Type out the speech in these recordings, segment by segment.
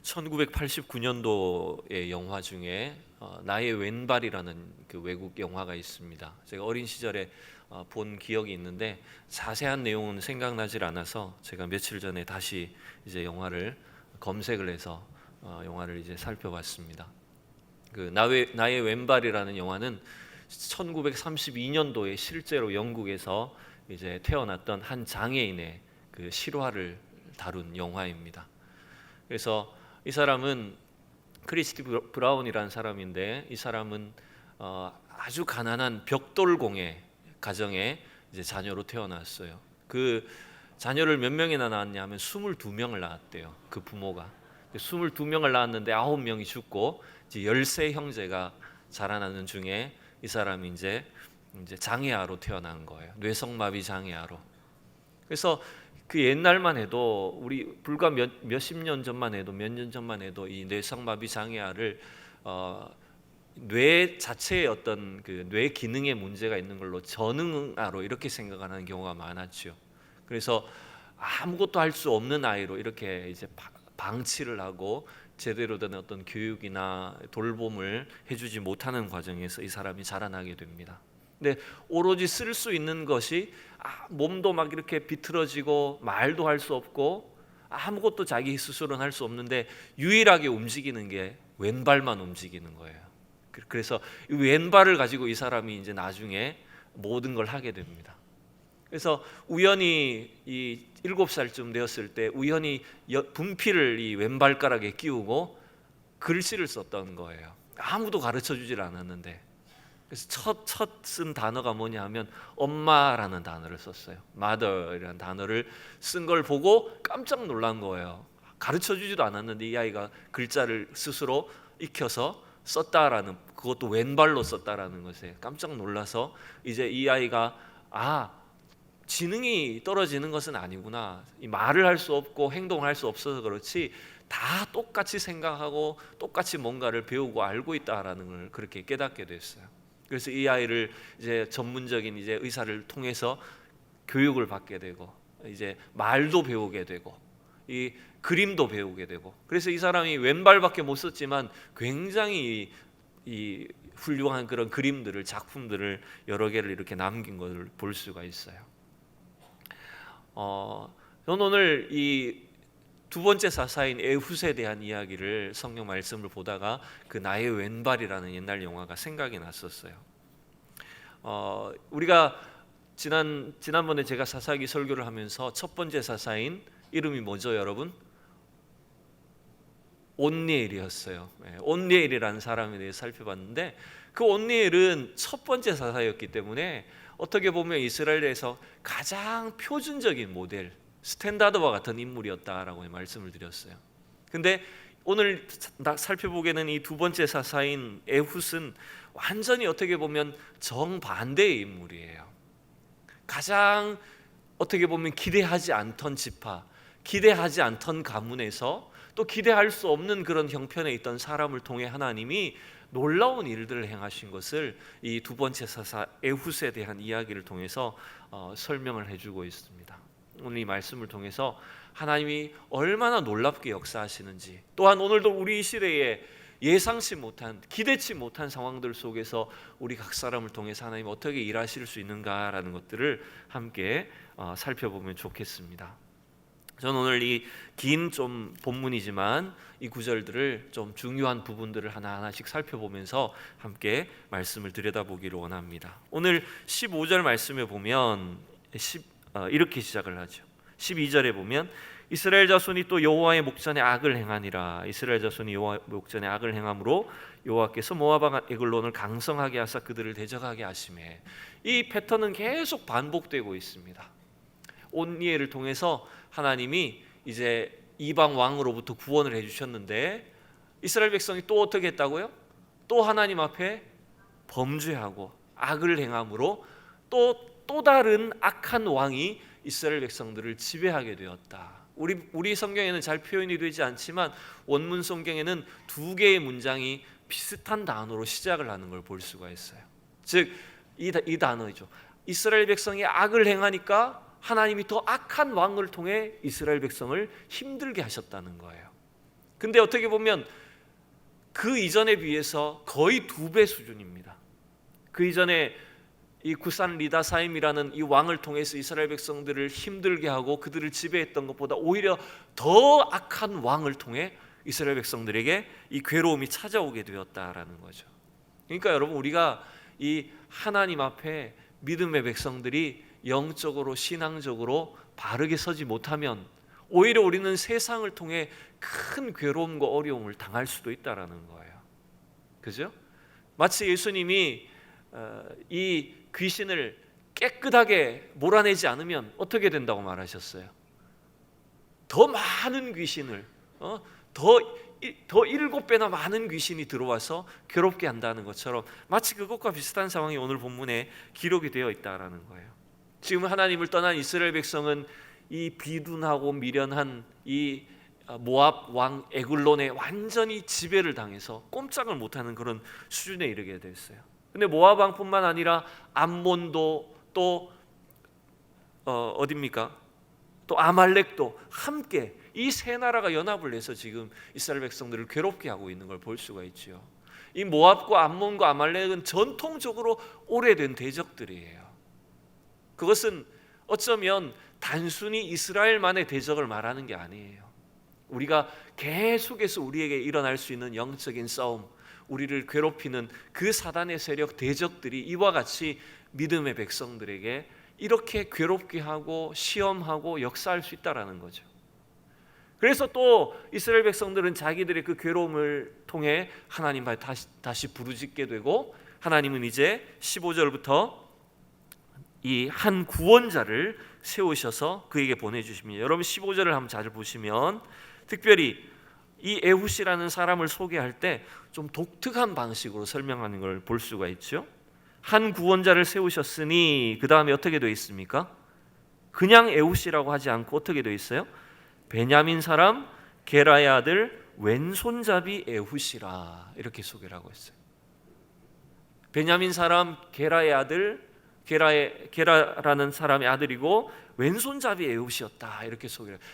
1989년도의 영화 중에 나의 왼발이라는 그 외국 영화가 있습니다. 제가 어린 시절에 본 기억이 있는데 자세한 내용은 생각나질 않아서 제가 며칠 전에 다시 이제 영화를 검색을 해서 영화를 이제 살펴봤습니다. 그 나의 왼발이라는 영화는 1932년도에 실제로 영국에서 이제 태어났던 한 장애인의 그 실화를 다룬 영화입니다. 그래서 이 사람은 크리스티 브라운이라는 사람인데, 이 사람은 아주 가난한 벽돌공예 가정에 이제 자녀로 태어났어요. 그 자녀를 몇 명이나 낳았냐면 22명을 낳았대요. 그 부모가 22명을 낳았는데 9명이 죽고 이제 13형제가 자라나는 중에 이 사람이 이제 장애아로 태어난 거예요. 뇌성마비 장애아로. 그래서 그 옛날만 해도 우리 불과 몇십 년 전만 해도 몇 년 전만 해도 이 뇌성마비 장애아를 뇌 자체의 어떤 그 뇌 기능에 문제가 있는 걸로 전응아로 이렇게 생각하는 경우가 많았죠. 그래서 아무것도 할 수 없는 아이로 이렇게 이제 방치를 하고 제대로 된 어떤 교육이나 돌봄을 해주지 못하는 과정에서 이 사람이 자라나게 됩니다. 근데 오로지 쓸 수 있는 것이 몸도 막 이렇게 비틀어지고 말도 할 수 없고 아무것도 자기 스스로는 할 수 없는데 유일하게 움직이는 게 왼발만 움직이는 거예요. 그래서 이 왼발을 가지고 이 사람이 이제 나중에 모든 걸 하게 됩니다. 그래서 우연히 이 7살쯤 되었을 때 우연히 분필을 이 왼발가락에 끼우고 글씨를 썼던 거예요. 아무도 가르쳐 주질 않았는데. 그래서 첫 쓴 단어가 뭐냐 하면 엄마라는 단어를 썼어요. mother이라는 단어를 쓴 걸 보고 깜짝 놀란 거예요. 가르쳐 주지도 않았는데 이 아이가 글자를 스스로 익혀서 썼다라는, 그것도 왼발로 썼다라는 것에 깜짝 놀라서 이제 이 아이가 지능이 떨어지는 것은 아니구나. 이 말을 할 수 없고 행동을 할 수 없어서 그렇지 다 똑같이 생각하고 똑같이 뭔가를 배우고 알고 있다라는 걸 그렇게 깨닫게 됐어요. 그래서 이 아이를 이제 전문적인 이제 의사를 통해서 교육을 받게 되고 이제 말도 배우게 되고 이 그림도 배우게 되고, 그래서 이 사람이 왼발밖에 못 썼지만 굉장히 이 훌륭한 그런 그림들을, 작품들을 여러 개를 이렇게 남긴 것을 볼 수가 있어요. 저는 오늘 이 두 번째 사사인 에훗에 대한 이야기를 성경 말씀을 보다가 그 나의 왼발이라는 옛날 영화가 생각이 났었어요. 우리가 지난번에 제가 사사기 설교를 하면서 첫 번째 사사인 이름이 뭐죠, 여러분? 온니엘이었어요. 온니엘이라는 사람에 대해 살펴봤는데 그 온니엘은 첫 번째 사사였기 때문에 어떻게 보면 이스라엘에서 가장 표준적인 모델, 스탠다드와 같은 인물이었다라고 말씀을 드렸어요. 근데 오늘 살펴보게는 이 두 번째 사사인 에훗은 완전히 어떻게 보면 정반대의 인물이에요. 가장 어떻게 보면 기대하지 않던 지파, 기대하지 않던 가문에서 또 기대할 수 없는 그런 형편에 있던 사람을 통해 하나님이 놀라운 일들을 행하신 것을 이 두 번째 사사 에훗에 대한 이야기를 통해서 설명을 해주고 있습니다. 오늘 이 말씀을 통해서 하나님이 얼마나 놀랍게 역사하시는지, 또한 오늘도 우리 시대에 예상치 못한, 기대치 못한 상황들 속에서 우리 각 사람을 통해서 하나님 어떻게 일하실 수 있는가라는 것들을 함께 살펴보면 좋겠습니다. 저는 오늘 이 긴 좀 본문이지만 이 구절들을 좀 중요한 부분들을 하나하나씩 살펴보면서 함께 말씀을 들여다보기를 원합니다. 오늘 15절 말씀에 보면 이렇게 시작을 하죠. 12절에 보면 이스라엘 자손이 또 여호와의 목전에 악을 행하니라. 이스라엘 자손이 여호와의 목전에 악을 행함으로 여호와께서 모압과 에글론을 강성하게 하사 그들을 대적하게 하시매. 이 패턴은 계속 반복되고 있습니다. 온니엘을 통해서 하나님이 이제 이방 왕으로부터 구원을 해주셨는데 이스라엘 백성이 또 어떻게 했다고요? 또 하나님 앞에 범죄하고 악을 행함으로 또 다른 악한 왕이 이스라엘 백성들을 지배하게 되었다. 우리 성경에는 잘 표현이 되지 않지만 원문 성경에는 두 개의 문장이 비슷한 단어로 시작을 하는 걸 볼 수가 있어요. 즉 이 단어죠. 이스라엘 백성이 악을 행하니까 하나님이 더 악한 왕을 통해 이스라엘 백성을 힘들게 하셨다는 거예요. 근데 어떻게 보면 그 이전에 비해서 거의 2배 수준입니다. 그 이전에 이 구산 리다사임이라는 이 왕을 통해서 이스라엘 백성들을 힘들게 하고 그들을 지배했던 것보다 오히려 더 악한 왕을 통해 이스라엘 백성들에게 이 괴로움이 찾아오게 되었다라는 거죠. 그러니까 여러분, 우리가 이 하나님 앞에 믿음의 백성들이 영적으로 신앙적으로 바르게 서지 못하면 오히려 우리는 세상을 통해 큰 괴로움과 어려움을 당할 수도 있다라는 거예요. 그죠? 마치 예수님이 이 귀신을 깨끗하게 몰아내지 않으면 어떻게 된다고 말하셨어요? 더 많은 귀신을 더 7배나 많은 귀신이 들어와서 괴롭게 한다는 것처럼 마치 그것과 비슷한 상황이 오늘 본문에 기록이 되어 있다라는 거예요. 지금 하나님을 떠난 이스라엘 백성은 이 비둔하고 미련한 이 모압 왕 에글론에 완전히 지배를 당해서 꼼짝을 못하는 그런 수준에 이르게 됐어요. 근데 모압 왕뿐만 아니라 암몬도 또 어디입니까? 또 아말렉도 함께 이 세 나라가 연합을 해서 지금 이스라엘 백성들을 괴롭게 하고 있는 걸 볼 수가 있죠. 이 모압과 암몬과 아말렉은 전통적으로 오래된 대적들이에요. 그것은 어쩌면 단순히 이스라엘만의 대적을 말하는 게 아니에요. 우리가 계속해서 우리에게 일어날 수 있는 영적인 싸움, 우리를 괴롭히는 그 사단의 세력 대적들이 이와 같이 믿음의 백성들에게 이렇게 괴롭게 하고 시험하고 역사할 수 있다라는 거죠. 그래서 또 이스라엘 백성들은 자기들의 그 괴로움을 통해 하나님 다시 부르짖게 되고, 하나님은 이제 15절부터 이 한 구원자를 세우셔서 그에게 보내주십니다. 여러분 15절을 한번 잘 보시면 특별히 이 에훗이라는 사람을 소개할 때 좀 독특한 방식으로 설명하는 걸 볼 수가 있죠. 한 구원자를 세우셨으니 그 다음에 어떻게 되어 있습니까? 그냥 에훗이라고 하지 않고 어떻게 되어 있어요? 베냐민 사람 게라의 아들 왼손잡이 에훗이라 이렇게 소개를 하고 있어요. 베냐민 사람 게라의 아들 게라라는 사람의 아들이고 왼손잡이 에훗이었다 이렇게 소개를 해요.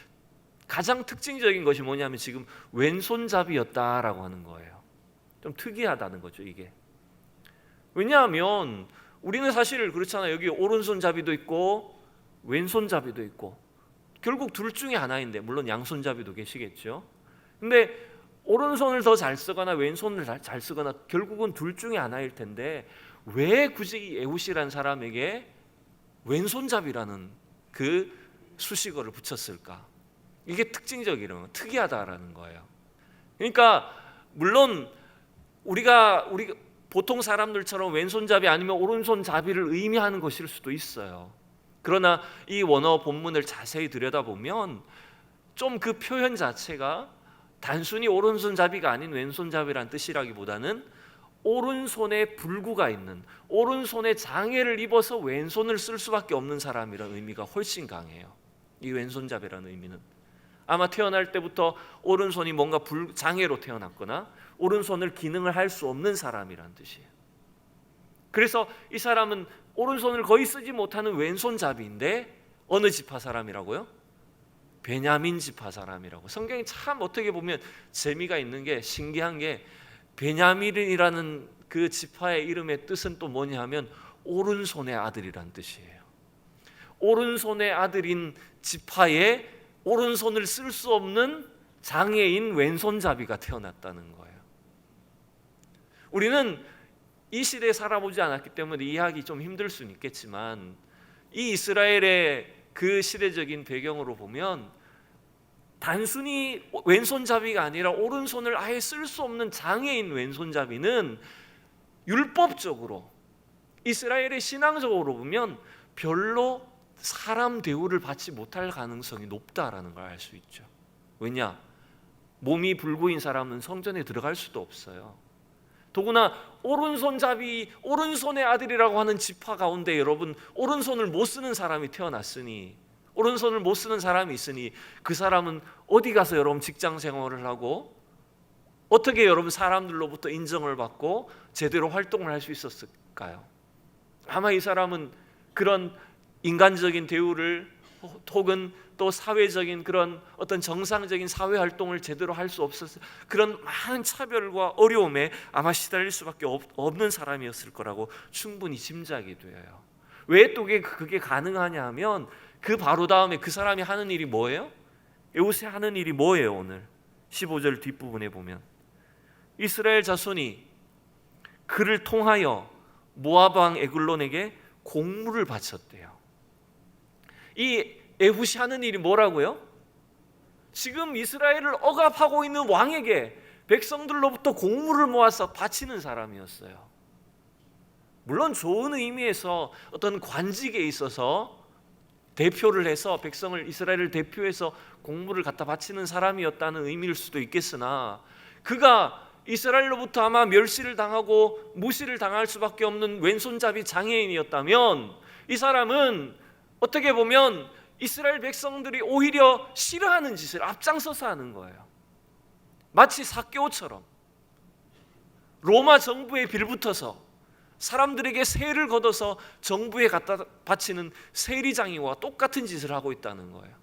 가장 특징적인 것이 뭐냐면 지금 왼손잡이였다라고 하는 거예요. 좀 특이하다는 거죠 이게. 왜냐하면 우리는 사실 그렇잖아요. 여기 오른손잡이도 있고 왼손잡이도 있고 결국 둘 중에 하나인데, 물론 양손잡이도 계시겠죠. 근데 오른손을 더 잘 쓰거나 왼손을 잘 쓰거나 결국은 둘 중에 하나일 텐데 왜 굳이 이 에훗이라는 사람에게 왼손잡이라는 그 수식어를 붙였을까? 이게 특징적이라는, 특이하다라는 거예요. 그러니까 물론 우리가 보통 사람들처럼 왼손잡이 아니면 오른손잡이를 의미하는 것일 수도 있어요. 그러나 이 원어 본문을 자세히 들여다보면 좀 그 표현 자체가 단순히 오른손잡이가 아닌 왼손잡이란 뜻이라기보다는 오른손에 불구가 있는, 오른손에 장애를 입어서 왼손을 쓸 수밖에 없는 사람이라는 의미가 훨씬 강해요. 이 왼손잡이라는 의미는 아마 태어날 때부터 오른손이 뭔가 장애로 태어났거나 오른손을 기능을 할 수 없는 사람이라는 뜻이에요. 그래서 이 사람은 오른손을 거의 쓰지 못하는 왼손잡이인데 어느 지파 사람이라고요? 베냐민 지파 사람이라고. 성경이 참 어떻게 보면 재미가 있는 게, 신기한 게, 베냐민이라는 그 지파의 이름의 뜻은 또 뭐냐 하면 오른손의 아들이란 뜻이에요. 오른손의 아들인 지파에 오른손을 쓸 수 없는 장애인 왼손잡이가 태어났다는 거예요. 우리는 이 시대에 살아보지 않았기 때문에 이해하기 좀 힘들 수는 있겠지만 이 이스라엘의 그 시대적인 배경으로 보면 단순히 왼손잡이가 아니라 오른손을 아예 쓸 수 없는 장애인 왼손잡이는 율법적으로, 이스라엘의 신앙적으로 보면 별로 사람 대우를 받지 못할 가능성이 높다라는 걸 알 수 있죠. 왜냐? 몸이 불구인 사람은 성전에 들어갈 수도 없어요. 더구나 오른손의 아들이라고 하는 지파 가운데 여러분 오른손을 못 쓰는 사람이 태어났으니, 오른손을 못 쓰는 사람이 있으니 그 사람은 어디 가서 여러분 직장 생활을 하고 어떻게 여러분 사람들로부터 인정을 받고 제대로 활동을 할 수 있었을까요? 아마 이 사람은 그런 인간적인 대우를 혹은 또 사회적인 그런 어떤 정상적인 사회 활동을 제대로 할 수 없었어요. 그런 많은 차별과 어려움에 아마 시달릴 수밖에 없는 사람이었을 거라고 충분히 짐작이 돼요. 왜 또 그게 가능하냐 하면 그 바로 다음에 그 사람이 하는 일이 뭐예요? 에훗이 하는 일이 뭐예요? 오늘 15절 뒷부분에 보면 이스라엘 자손이 그를 통하여 모압 왕 에글론에게 공물을 바쳤대요. 이 에훗이 하는 일이 뭐라고요? 지금 이스라엘을 억압하고 있는 왕에게 백성들로부터 공물을 모아서 바치는 사람이었어요. 물론 좋은 의미에서 어떤 관직에 있어서 대표를 해서 백성을, 이스라엘을 대표해서 공물을 갖다 바치는 사람이었다는 의미일 수도 있겠으나, 그가 이스라엘로부터 아마 멸시를 당하고 무시를 당할 수밖에 없는 왼손잡이 장애인이었다면, 이 사람은 어떻게 보면 이스라엘 백성들이 오히려 싫어하는 짓을 앞장서서 하는 거예요. 마치 삭개오처럼 로마 정부에 빌붙어서 사람들에게 세를 걷어서 정부에 갖다 바치는 세리장이와 똑같은 짓을 하고 있다는 거예요.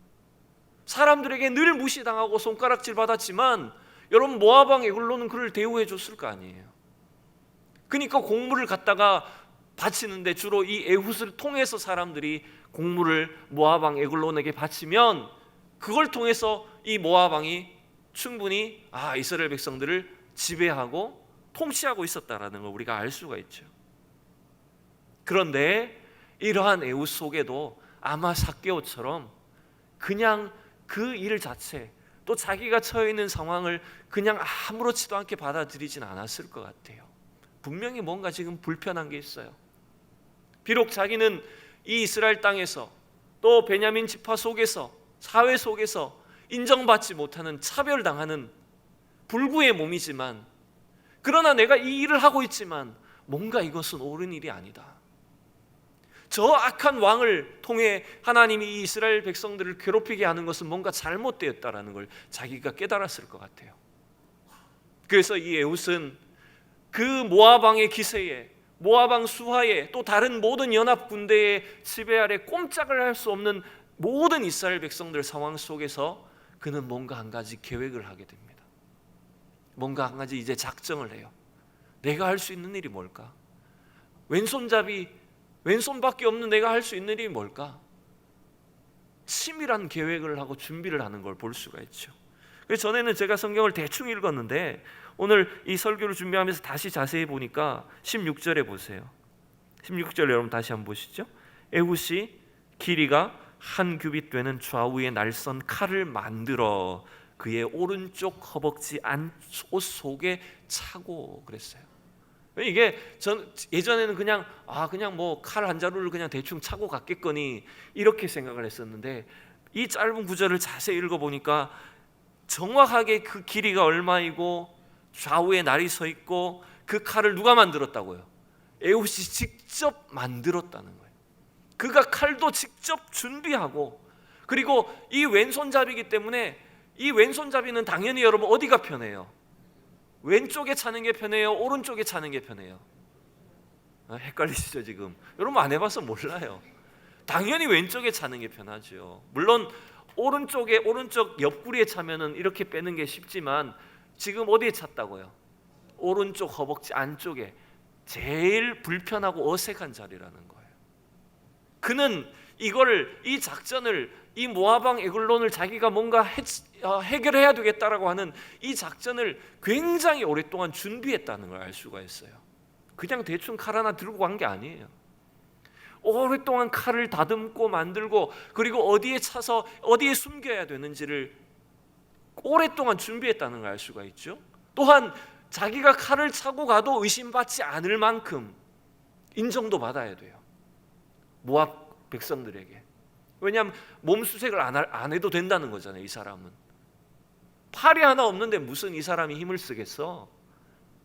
사람들에게 늘 무시당하고 손가락질 받았지만 여러분, 모압 왕 에글론은 그를 대우해 줬을 거 아니에요. 그러니까 공물을 갖다가 바치는데 주로 이 에훗을 통해서 사람들이 공물을 모압 왕 에글론에게 바치면 그걸 통해서 이 모압 왕이 충분히 이스라엘 백성들을 지배하고 통치하고 있었다라는 걸 우리가 알 수가 있죠. 그런데 이러한 에훗 속에도 아마 삭개오처럼 그냥 그 일 자체, 또 자기가 처해 있는 상황을 그냥 아무렇지도 않게 받아들이진 않았을 것 같아요. 분명히 뭔가 지금 불편한 게 있어요. 비록 자기는 이 이스라엘 땅에서 또 베냐민 지파 속에서, 사회 속에서 인정받지 못하는, 차별당하는 불구의 몸이지만, 그러나 내가 이 일을 하고 있지만 뭔가 이것은 옳은 일이 아니다. 저 악한 왕을 통해 하나님이 이 이스라엘 백성들을 괴롭히게 하는 것은 뭔가 잘못되었다라는 걸 자기가 깨달았을 것 같아요. 그래서 이 에훗은 그 모압 왕의 기세에, 모압 왕 수하에, 또 다른 모든 연합 군대의 지배 아래 꼼짝을 할 수 없는 모든 이스라엘 백성들 상황 속에서 그는 뭔가 한 가지 계획을 하게 됩니다. 뭔가 한 가지 이제 작정을 해요. 내가 할 수 있는 일이 뭘까? 왼손밖에 없는 내가 할 수 있는 일이 뭘까? 치밀한 계획을 하고 준비를 하는 걸 볼 수가 있죠. 그래서 전에는 제가 성경을 대충 읽었는데 오늘 이 설교를 준비하면서 다시 자세히 보니까 16절에 보세요. 16절 여러분 다시 한번 보시죠. 에훗이 길이가 한 규빗 되는 좌우에 날선 칼을 만들어 그의 오른쪽 허벅지 안 옷 속에 차고 그랬어요. 이게 전 예전에는 그냥 뭐 칼 한 자루를 그냥 대충 차고 갔겠거니 이렇게 생각을 했었는데, 이 짧은 구절을 자세히 읽어보니까 정확하게 그 길이가 얼마이고 좌우에 날이 서 있고 그 칼을 누가 만들었다고요? 에훗이 직접 만들었다는 거예요. 그가 칼도 직접 준비하고, 그리고 이 왼손잡이기 때문에 이 왼손잡이는 당연히 여러분 어디가 편해요? 왼쪽에 차는 게 편해요? 오른쪽에 차는 게 편해요? 헷갈리시죠 지금? 여러분 안 해봐서 몰라요. 당연히 왼쪽에 차는 게 편하죠. 물론 오른쪽 옆구리에 차면은 이렇게 빼는 게 쉽지만 지금 어디에 찼다고요? 오른쪽 허벅지 안쪽에 제일 불편하고 어색한 자리라는 거예요. 그는 이 작전을, 이 모압 왕 에글론을 자기가 뭔가 해결해야 되겠다라고 하는 이 작전을 굉장히 오랫동안 준비했다는 걸 알 수가 있어요. 그냥 대충 칼 하나 들고 간 게 아니에요. 오랫동안 칼을 다듬고 만들고, 그리고 어디에 차서 어디에 숨겨야 되는지를 오랫동안 준비했다는 걸 알 수가 있죠. 또한 자기가 칼을 차고 가도 의심받지 않을 만큼 인정도 받아야 돼요, 모압 백성들에게. 왜냐하면 몸수색을 안 해도 된다는 거잖아요. 이 사람은 팔이 하나 없는데 무슨 이 사람이 힘을 쓰겠어?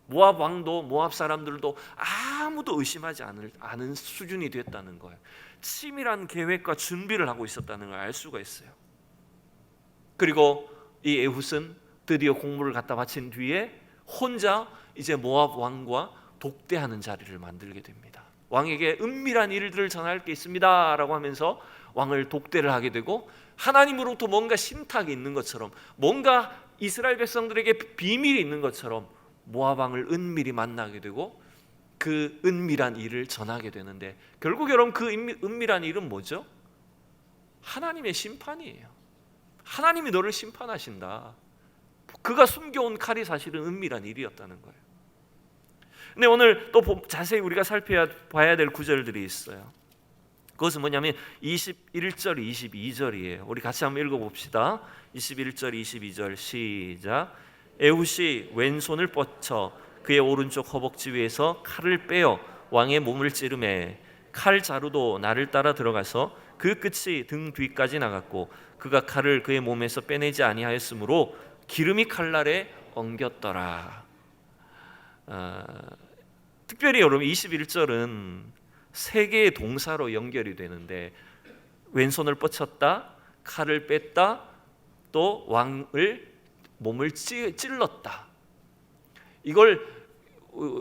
모압 왕도 모압 사람들도 아무도 의심하지 않은 수준이 됐다는 거예요. 치밀한 계획과 준비를 하고 있었다는 걸 알 수가 있어요. 그리고 이 에훗은 드디어 공물을 갖다 바친 뒤에 혼자 이제 모압 왕과 독대하는 자리를 만들게 됩니다. 왕에게 은밀한 일들을 전할 게 있습니다 라고 하면서 왕을 독대를 하게 되고 하나님으로부터 뭔가 신탁이 있는 것처럼, 뭔가 이스라엘 백성들에게 비밀이 있는 것처럼 모압 왕을 은밀히 만나게 되고 그 은밀한 일을 전하게 되는데, 결국 여러분 그 은밀한 일은 뭐죠? 하나님의 심판이에요. 하나님이 너를 심판하신다. 그가 숨겨온 칼이 사실은 은밀한 일이었다는 거예요. 근데 오늘 또 자세히 우리가 살펴봐야 될 구절들이 있어요. 그것은 뭐냐면 21절, 22절이에요. 우리 같이 한번 읽어봅시다. 21절, 22절 시작. 에훗이 왼손을 뻗쳐 그의 오른쪽 허벅지 위에서 칼을 빼어 왕의 몸을 찌르매 칼 자루도 나를 따라 들어가서 그 끝이 등 뒤까지 나갔고 그가 칼을 그의 몸에서 빼내지 아니하였으므로 기름이 칼날에 엉겼더라. 특별히 여러분 21절은 세 개의 동사로 연결이 되는데, 왼손을 뻗쳤다, 칼을 뺐다, 또 왕을 몸을 찔렀다. 이걸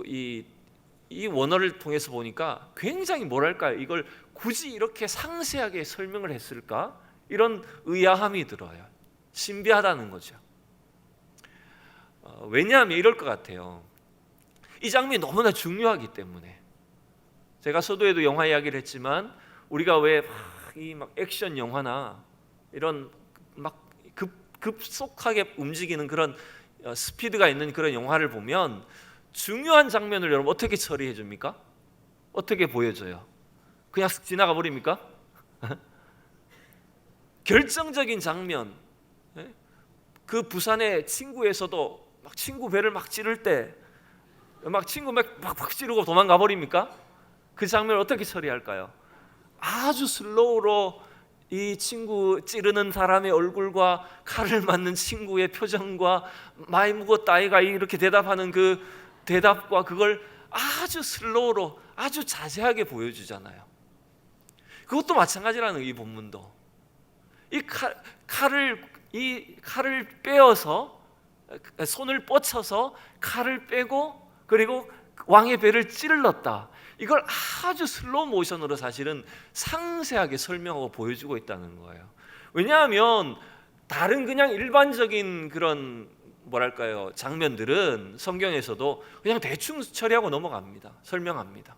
이 원어를 통해서 보니까 굉장히 뭐랄까요, 이걸 굳이 이렇게 상세하게 설명을 했을까? 이런 의아함이 들어요. 신비하다는 거죠. 왜냐하면 이럴 것 같아요. 이 장면이 너무나 중요하기 때문에. 제가 서두에도 영화 이야기를 했지만 우리가 왜 막 액션 영화나 이런 막 급속하게 움직이는 그런 스피드가 있는 그런 영화를 보면 중요한 장면을 여러분 어떻게 처리해 줍니까? 어떻게 보여줘요? 그냥 쓱 지나가 버립니까? 결정적인 장면, 그 부산의 친구에서도 막 친구 배를 막 찌를 때 막 친구 막 찌르고 도망가 버립니까? 그 장면을 어떻게 처리할까요? 아주 슬로우로 이 친구 찌르는 사람의 얼굴과 칼을 맞는 친구의 표정과 많이 묵었다 아이가 이렇게 대답하는 그 대답과 그걸 아주 슬로우로 아주 자세하게 보여주잖아요. 그것도 마찬가지라는 이 본문도 이 칼을 빼어서 손을 뻗쳐서 칼을 빼고 그리고 왕의 배를 찔렀다. 이걸 아주 슬로우 모션으로 사실은 상세하게 설명하고 보여주고 있다는 거예요. 왜냐하면 다른 그냥 일반적인 그런 뭐랄까요 장면들은 성경에서도 그냥 대충 처리하고 넘어갑니다. 설명합니다.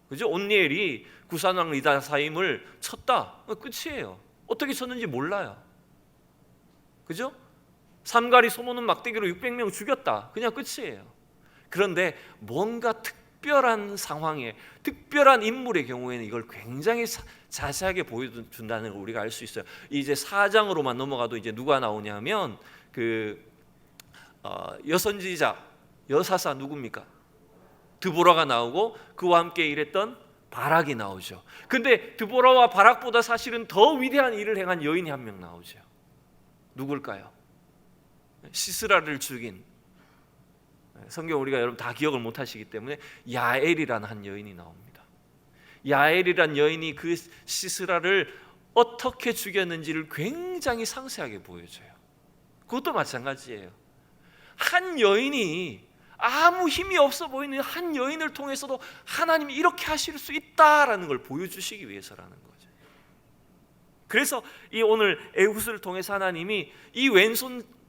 그죠? 온니엘이 구산왕 리다사임을 쳤다. 끝이에요. 어떻게 쳤는지 몰라요. 그죠? 삼가리 소모는 막대기로 600명 죽였다. 그냥 끝이에요. 그런데 뭔가 특별한 상황에 특별한 인물의 경우에는 이걸 굉장히 자세하게 보여준다는 걸 우리가 알 수 있어요. 이제 4장으로만 넘어가도 이제 누가 나오냐면 그 여선지자 여사사 누굽니까? 드보라가 나오고 그와 함께 일했던 바락이 나오죠. 근데 드보라와 바락보다 사실은 더 위대한 일을 행한 여인이 한 명 나오죠. 누굴까요? 시스라를 죽인, 성경 우리가 여러분 다 기억을 못 하시기 때문에 야엘이라는 한 여인이 나옵니다. 야엘이라는 여인이 그 시스라를 어떻게 죽였는지를 굉장히 상세하게 보여줘요. 그것도 마찬가지예요. 한 여인이 아무 힘이 없어 보이는 한 여인을 통해서도 하나님이 이렇게 하실 수 있다라는 걸 보여주시기 위해서라는 거죠. 그래서 이 오늘 에훗을 통해서 하나님이 이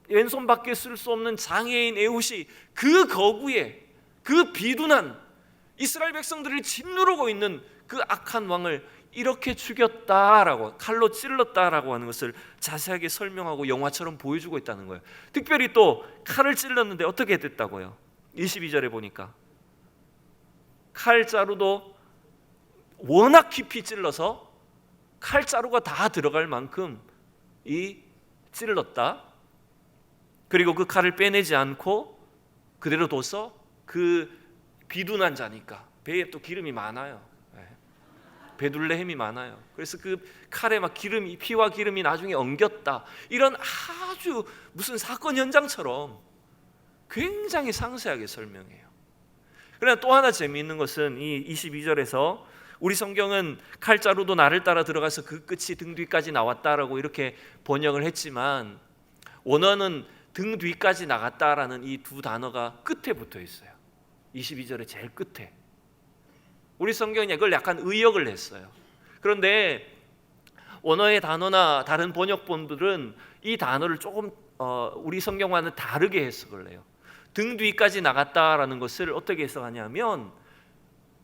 왼손밖에 쓸 수 없는 장애인 에훗이 그 거구에 그 비둔한 이스라엘 백성들을 짓누르고 있는 그 악한 왕을 이렇게 죽였다라고, 칼로 찔렀다라고 하는 것을 자세하게 설명하고 영화처럼 보여주고 있다는 거예요. 특별히 또 칼을 찔렀는데 어떻게 됐다고요? 22절에 보니까 칼자루도 워낙 깊이 찔러서 칼자루가 다 들어갈 만큼 찔렀다. 그리고 그 칼을 빼내지 않고 그대로 둬서 그 비둔한 자니까 배에 또 기름이 많아요. 베둘레헴이 많아요. 그래서 그 칼에 막 기름이, 피와 기름이 나중에 엉겼다. 이런 아주 무슨 사건 현장처럼 굉장히 상세하게 설명해요. 그러나 또 하나 재미있는 것은 이 22절에서 우리 성경은 칼자루도 나를 따라 들어가서 그 끝이 등 뒤까지 나왔다라고 이렇게 번역을 했지만 원어는 등 뒤까지 나갔다라는 이 두 단어가 끝에 붙어 있어요. 22절의 제일 끝에. 우리 성경이 이걸 약간 의역을 했어요. 그런데 원어의 단어나 다른 번역본들은 이 단어를 조금 우리 성경과는 다르게 해석을 해요. 등 뒤까지 나갔다라는 것을 어떻게 해석하냐면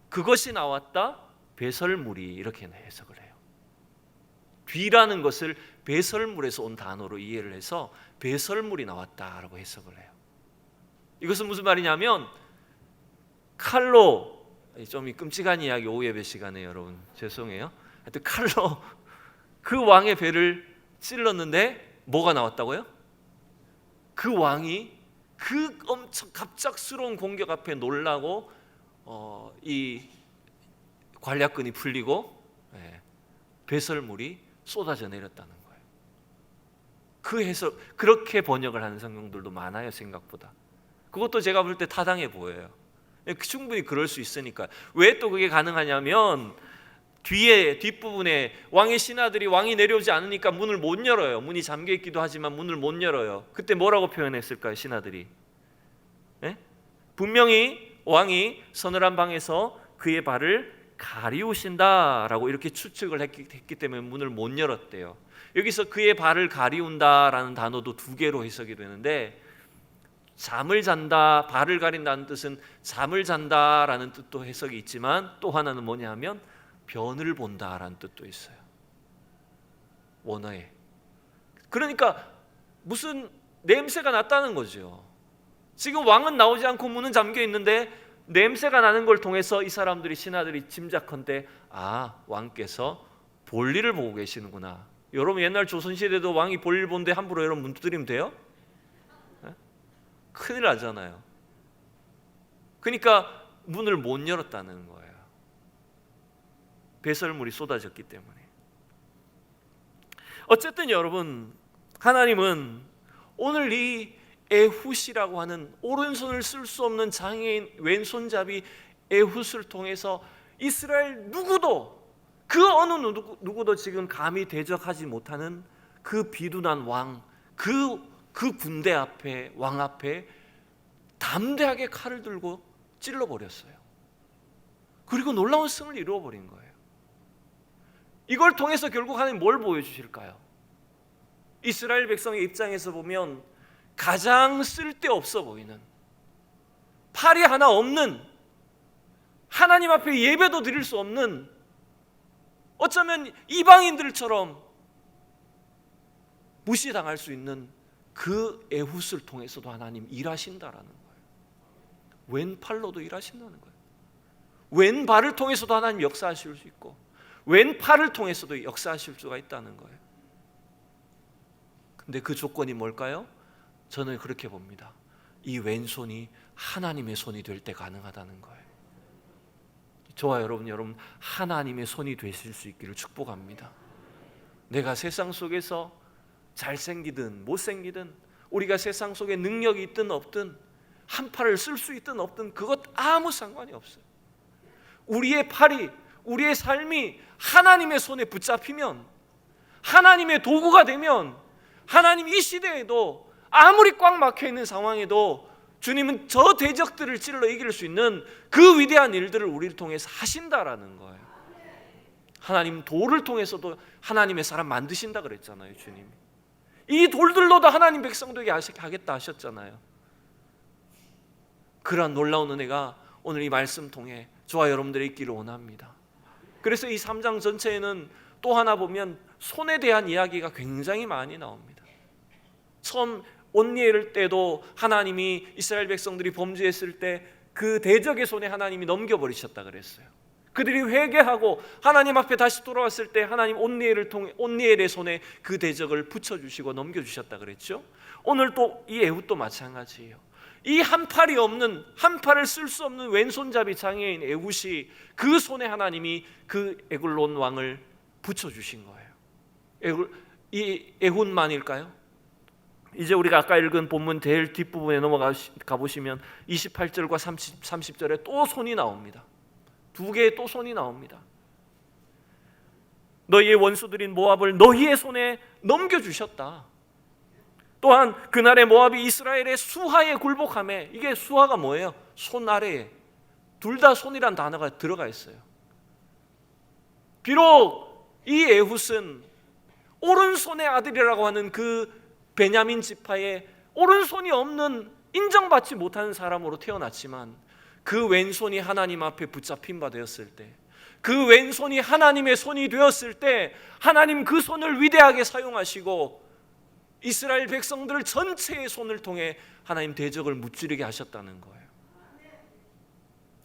그것이 나왔다 배설물이 이렇게 해석을 해요. 뒤라는 것을 배설물에서 온 단어로 이해를 해서 배설물이 나왔다라고 해석을 해요. 이것은 무슨 말이냐면 칼로, 좀 끔찍한 이야기 오후 예배 시간에 여러분 죄송해요. 하여튼 칼로 그 왕의 배를 찔렀는데 뭐가 나왔다고요? 그 왕이 그 엄청 갑작스러운 공격 앞에 놀라고 이 관략근이 풀리고 배설물이 쏟아져 내렸다는 거예요. 그 해석, 그렇게 번역을 하는 성경들도 많아요. 생각보다. 그것도 제가 볼 때 타당해 보여요. 충분히 그럴 수 있으니까. 왜 또 그게 가능하냐면 뒷부분에 왕의 신하들이 왕이 내려오지 않으니까 문을 못 열어요. 문이 잠겨 있기도 하지만 문을 못 열어요. 그때 뭐라고 표현했을까요? 신하들이 분명히 왕이 서늘한 방에서 그의 발을 가리우신다라고 이렇게 추측을 했기 때문에 문을 못 열었대요. 여기서 그의 발을 가리운다라는 단어도 두 개로 해석이 되는데, 잠을 잔다, 발을 가린다는 뜻은 잠을 잔다라는 뜻도 해석이 있지만 또 하나는 뭐냐 하면 변을 본다라는 뜻도 있어요. 원어에. 그러니까 무슨 냄새가 났다는 거죠. 지금 왕은 나오지 않고 문은 잠겨 있는데 냄새가 나는 걸 통해서 이 사람들이, 신하들이 짐작컨대 왕께서 볼일을 보고 계시는구나. 여러분 옛날 조선시대도 왕이 볼일 본데 함부로 여러분 문 두드리면 돼요? 큰일 나잖아요. 그러니까 문을 못 열었다는 거예요. 배설물이 쏟아졌기 때문에. 어쨌든 여러분, 하나님은 오늘 이 에훗이라고 하는 오른손을 쓸 수 없는 장애인 왼손잡이 에훗을 통해서 이스라엘 누구도, 그 어느 누구도 지금 감히 대적하지 못하는 그 비둔한 왕, 그 군대 앞에, 왕 앞에 담대하게 칼을 들고 찔러버렸어요. 그리고 놀라운 승을 이루어버린 거예요. 이걸 통해서 결국 하나님 뭘 보여주실까요? 이스라엘 백성의 입장에서 보면 가장 쓸데없어 보이는, 팔이 하나 없는, 하나님 앞에 예배도 드릴 수 없는, 어쩌면 이방인들처럼 무시당할 수 있는 그 에훗을 통해서도 하나님 일하신다라는 거예요. 왼팔로도 일하신다는 거예요. 왼발을 통해서도 하나님 역사하실 수 있고 왼팔을 통해서도 역사하실 수가 있다는 거예요. 근데 그 조건이 뭘까요? 저는 그렇게 봅니다. 이 왼손이 하나님의 손이 될 때 가능하다는 거예요. 저와 여러분 하나님의 손이 되실 수 있기를 축복합니다. 내가 세상 속에서 잘생기든 못생기든, 우리가 세상 속에 능력이 있든 없든, 한 팔을 쓸 수 있든 없든 그것 아무 상관이 없어요. 우리의 팔이, 우리의 삶이 하나님의 손에 붙잡히면, 하나님의 도구가 되면, 하나님 이 시대에도 아무리 꽉 막혀있는 상황에도 주님은 저 대적들을 찔러 이길 수 있는 그 위대한 일들을 우리를 통해서 하신다라는 거예요. 하나님 돌을 통해서도 하나님의 사람 만드신다 그랬잖아요. 주님이 이 돌들로도 하나님 백성 되게 하겠다 하셨잖아요. 그러한 놀라운 은혜가 오늘 이 말씀 통해 저와 여러분들이 있기를 원합니다. 그래서 이 3장 전체에는 또 하나 보면 손에 대한 이야기가 굉장히 많이 나옵니다. 처음 온니엘 때도 하나님이 이스라엘 백성들이 범죄했을 때 그 대적의 손에 하나님이 넘겨버리셨다 그랬어요. 그들이 회개하고 하나님 앞에 다시 돌아왔을 때 하나님 온니엘의 손에 그 대적을 붙여주시고 넘겨주셨다 그랬죠. 오늘 또 이 에훗도 마찬가지예요. 이 한 팔이 없는, 한 팔을 쓸 수 없는 왼손잡이 장애인 에훗이 그 손에 하나님이 그 에글론 왕을 붙여주신 거예요. 이 에훗만일까요? 이제 우리가 아까 읽은 본문 제일 뒷부분에 넘어가 보시면 28절과 30절에 또 손이 나옵니다. 두 개의 또 손이 나옵니다. 너희의 원수들인 모압을 너희의 손에 넘겨주셨다. 또한 그날의 모압이 이스라엘의 수하에 굴복함에, 이게 수하가 뭐예요? 손 아래에, 둘 다 손이란 단어가 들어가 있어요. 비록 이 에훗은 오른손의 아들이라고 하는 그 베냐민 지파의 오른손이 없는, 인정받지 못하는 사람으로 태어났지만 그 왼손이 하나님 앞에 붙잡힌 바 되었을 때, 그 왼손이 하나님의 손이 되었을 때 하나님 그 손을 위대하게 사용하시고 이스라엘 백성들 전체의 손을 통해 하나님 대적을 무찌르게 하셨다는 거예요.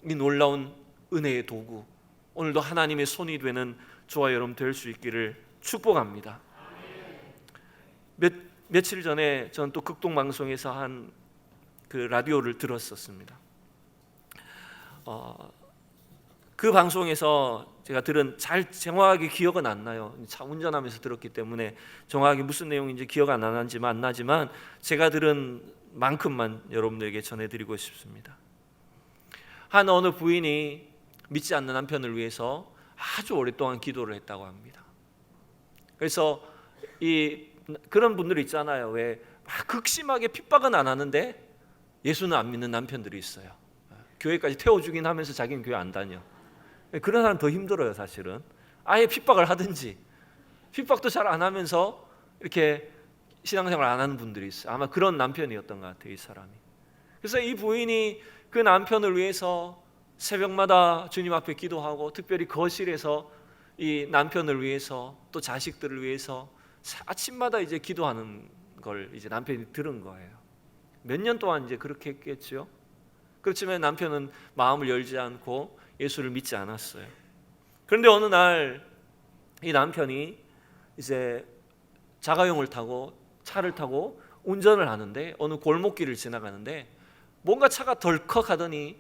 이 놀라운 은혜의 도구, 오늘도 하나님의 손이 되는 저와 여러분 될 수 있기를 축복합니다. 며칠 전에 저는 또 극동방송에서 한 그 라디오를 들었었습니다. 그 방송에서 제가 들은, 잘 정확하게 기억은 안 나요. 차 운전하면서 들었기 때문에 정확하게 무슨 내용인지 기억 안 나지만 제가 들은 만큼만 여러분들에게 전해드리고 싶습니다. 한 어느 부인이 믿지 않는 남편을 위해서 아주 오랫동안 기도를 했다고 합니다. 그래서 그런 분들이 있잖아요. 왜 막 극심하게 핍박은 안 하는데 예수는 안 믿는 남편들이 있어요. 교회까지 태워주긴 하면서 자기는 교회 안 다녀. 그런 사람 더 힘들어요. 사실은 아예 핍박을 하든지, 핍박도 잘 안 하면서 이렇게 신앙생활 안 하는 분들이 있어요. 아마 그런 남편이었던 것 같아요, 이 사람이. 그래서 이 부인이 그 남편을 위해서 새벽마다 주님 앞에 기도하고, 특별히 거실에서 이 남편을 위해서 또 자식들을 위해서 아침마다 이제 기도하는 걸 이제 남편이 들은 거예요. 몇 년 동안 이제 그렇게 했겠죠. 그렇지만 남편은 마음을 열지 않고 예수를 믿지 않았어요. 그런데 어느 날 이 남편이 이제 자가용을 타고, 차를 타고 운전을 하는데 어느 골목길을 지나가는데 뭔가 차가 덜컥하더니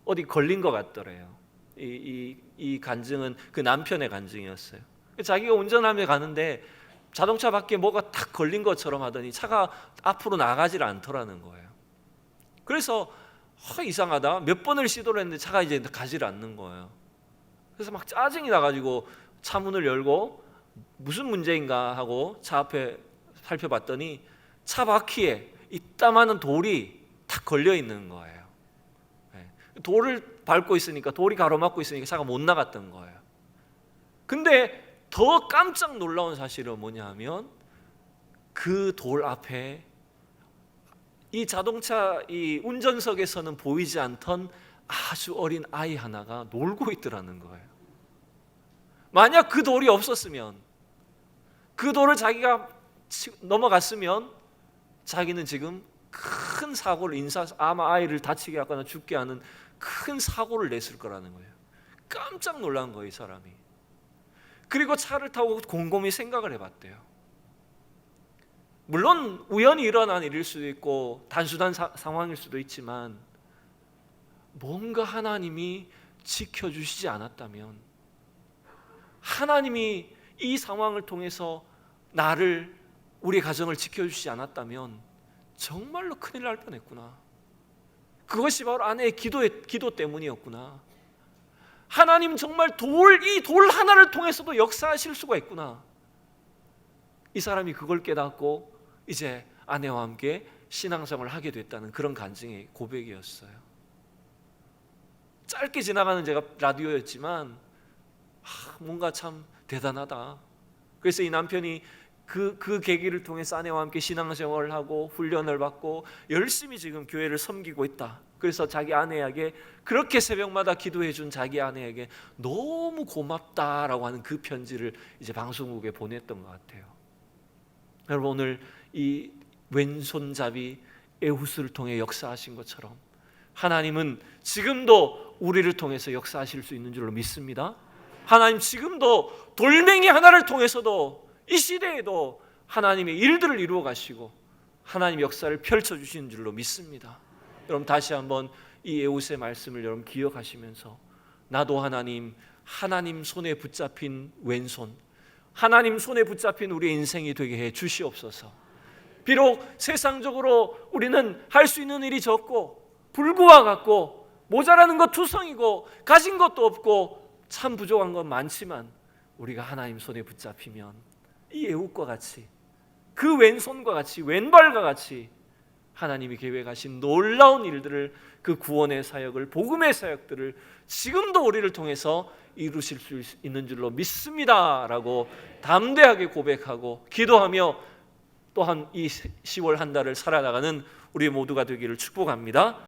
어디 걸린 것 같더래요. 이 간증은 그 남편의 간증이었어요. 자기가 운전하며 가는데 자동차 밖에 뭐가 탁 걸린 것처럼 하더니 차가 앞으로 나가질 않더라는 거예요. 그래서 이상하다, 몇 번을 시도를 했는데 차가 이제 가질 않는 거예요. 그래서 막 짜증이 나가지고 차 문을 열고 무슨 문제인가 하고 차 앞에 살펴봤더니 차 바퀴에 이따마한 돌이 탁 걸려 있는 거예요. 돌을 밟고 있으니까, 돌이 가로막고 있으니까 차가 못 나갔던 거예요. 근데 더 깜짝 놀라운 사실은 뭐냐 하면 그 돌 앞에 이 자동차 이 운전석에서는 보이지 않던 아주 어린 아이 하나가 놀고 있더라는 거예요. 만약 그 돌이 없었으면, 그 돌을 자기가 넘어갔으면 자기는 지금 큰 사고를, 아마 아이를 다치게 하거나 죽게 하는 큰 사고를 냈을 거라는 거예요. 깜짝 놀란 거예요, 이 사람이. 그리고 차를 타고 곰곰이 생각을 해봤대요. 물론 우연히 일어난 일일 수도 있고 단순한 상황일 수도 있지만, 뭔가 하나님이 지켜주시지 않았다면, 하나님이 이 상황을 통해서 나를, 우리 가정을 지켜주시지 않았다면 정말로 큰일 날 뻔했구나. 그것이 바로 아내의 기도 때문이었구나. 하나님 정말 이 돌 하나를 통해서도 역사하실 수가 있구나. 이 사람이 그걸 깨닫고 이제 아내와 함께 신앙생활을 하게 됐다는 그런 간증의 고백이었어요. 짧게 지나가는 제가 라디오였지만 뭔가 참 대단하다. 그래서 이 남편이 그 계기를 통해서 아내와 함께 신앙생활을 하고 훈련을 받고 열심히 지금 교회를 섬기고 있다. 그래서 자기 아내에게, 그렇게 새벽마다 기도해 준 자기 아내에게 너무 고맙다라고 하는 그 편지를 이제 방송국에 보냈던 것 같아요. 여러분, 오늘 이 왼손잡이 에훗을 통해 역사하신 것처럼 하나님은 지금도 우리를 통해서 역사하실 수 있는 줄로 믿습니다. 하나님 지금도 돌멩이 하나를 통해서도 이 시대에도 하나님의 일들을 이루어 가시고 하나님 역사를 펼쳐주시는 줄로 믿습니다. 여러분, 다시 한번 이 에훗의 말씀을 여러분 기억하시면서, 나도 하나님 손에 붙잡힌 왼손, 하나님 손에 붙잡힌 우리의 인생이 되게 해 주시옵소서. 비록 세상적으로 우리는 할 수 있는 일이 적고 불구와 같고 모자라는 것 투성이고 가진 것도 없고 참 부족한 건 많지만, 우리가 하나님 손에 붙잡히면 이 에훗과 같이, 그 왼손과 같이, 왼발과 같이 하나님이 계획하신 놀라운 일들을, 그 구원의 사역을, 복음의 사역들을 지금도 우리를 통해서 이루실 수 있는 줄로 믿습니다라고 담대하게 고백하고 기도하며 또한 이 10월 한 달을 살아나가는 우리 모두가 되기를 축복합니다.